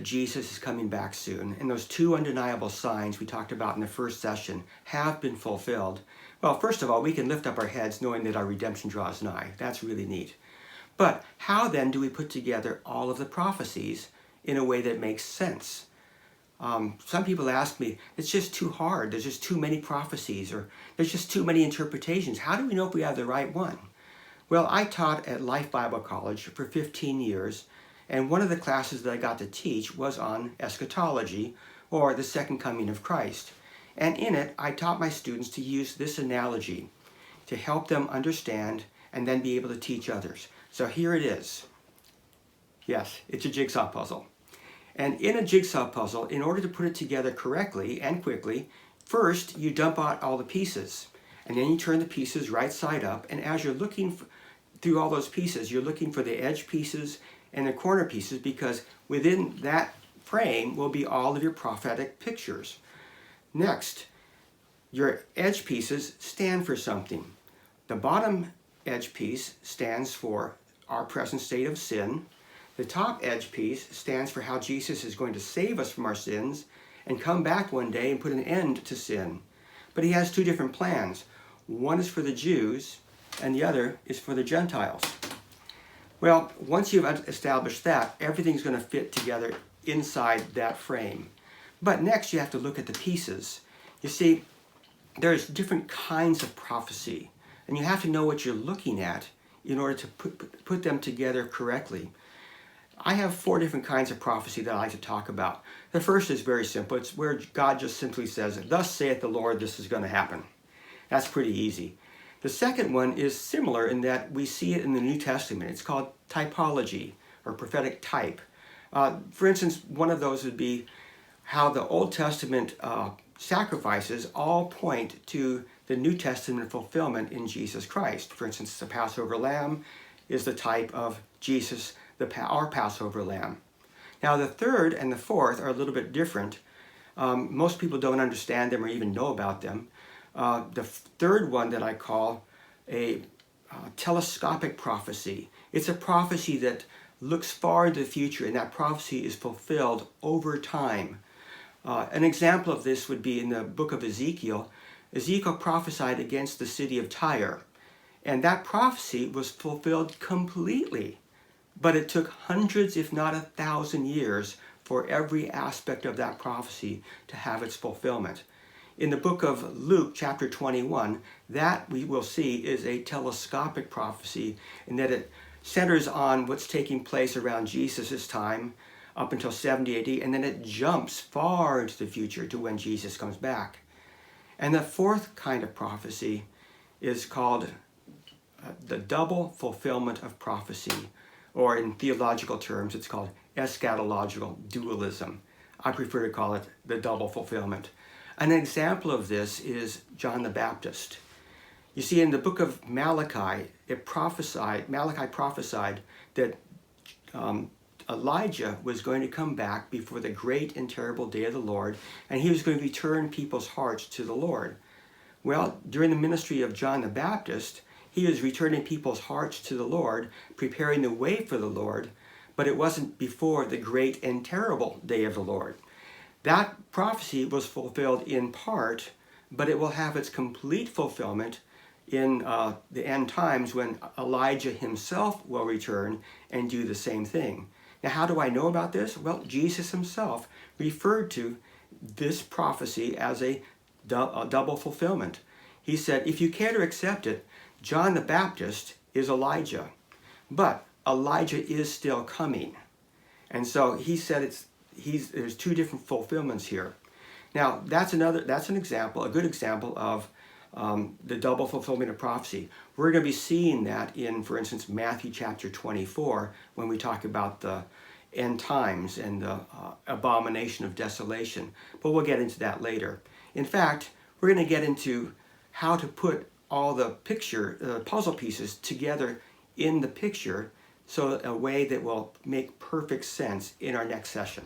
that Jesus is coming back soon, and those two undeniable signs we talked about in the first session have been fulfilled, well, first of all, we can lift up our heads knowing that our redemption draws nigh. That's really neat. But how then do we put together all of the prophecies in a way that makes sense? Some people ask me, it's just too hard. There's just too many prophecies, or there's just too many interpretations. How do we know if we have the right one? Well, I taught at Life Bible College for 15 years, and one of the classes that I got to teach was on eschatology, or the second coming of Christ. And in it, I taught my students to use this analogy to help them understand and then be able to teach others. So here it is. Yes, it's a jigsaw puzzle. And in a jigsaw puzzle, in order to put it together correctly and quickly, first you dump out all the pieces, and then you turn the pieces right side up, and as you're looking through all those pieces, you're looking for the edge pieces and the corner pieces, because within that frame will be all of your prophetic pictures. Next, your edge pieces stand for something. The bottom edge piece stands for our present state of sin. The top edge piece stands for how Jesus is going to save us from our sins and come back one day and put an end to sin. But he has two different plans. One is for the Jews and the other is for the Gentiles. Well, once you've established that, everything's going to fit together inside that frame. But next you have to look at the pieces. You see, there's different kinds of prophecy, and you have to know what you're looking at in order to put them together correctly. I have 4 different kinds of prophecy that I like to talk about. The first is very simple. It's where God just simply says, "Thus saith the Lord, this is going to happen." That's pretty easy. The second one is similar in that we see it in the New Testament. It's called typology, or prophetic type. For instance, one of those would be how the Old Testament sacrifices all point to the New Testament fulfillment in Jesus Christ. For instance, the Passover lamb is the type of Jesus, our Passover lamb. Now the third and the fourth are a little bit different. Most people don't understand them or even know about them. The third one that I call a telescopic prophecy. It's a prophecy that looks far into the future, and that prophecy is fulfilled over time. An example of this would be in the book of Ezekiel. Ezekiel prophesied against the city of Tyre, and that prophecy was fulfilled completely. But it took hundreds, if not 1,000 years for every aspect of that prophecy to have its fulfillment. In the book of Luke, chapter 21, that we will see is a telescopic prophecy in that it centers on what's taking place around Jesus' time up until 70 AD, and then it jumps far into the future to when Jesus comes back. And the fourth kind of prophecy is called the double fulfillment of prophecy, or in theological terms, it's called eschatological dualism. I prefer to call it the double fulfillment. An example of this is John the Baptist. You see, in the book of Malachi, Malachi prophesied that Elijah was going to come back before the great and terrible day of the Lord, and he was going to return people's hearts to the Lord. Well, during the ministry of John the Baptist, he was returning people's hearts to the Lord, preparing the way for the Lord, but it wasn't before the great and terrible day of the Lord. That prophecy was fulfilled in part, but it will have its complete fulfillment in the end times when Elijah himself will return and do the same thing. Now, how do I know about this? Well, Jesus himself referred to this prophecy as a double fulfillment. He said, if you care to accept it, John the Baptist is Elijah, but Elijah is still coming. And so he said there's 2 different fulfillments here. Now, that's an example, a good example of the double fulfillment of prophecy. We're going to be seeing that in, for instance, Matthew chapter 24, when we talk about the end times and the abomination of desolation. But we'll get into that later. In fact, we're going to get into how to put all the puzzle pieces together in the picture, so a way that will make perfect sense in our next session.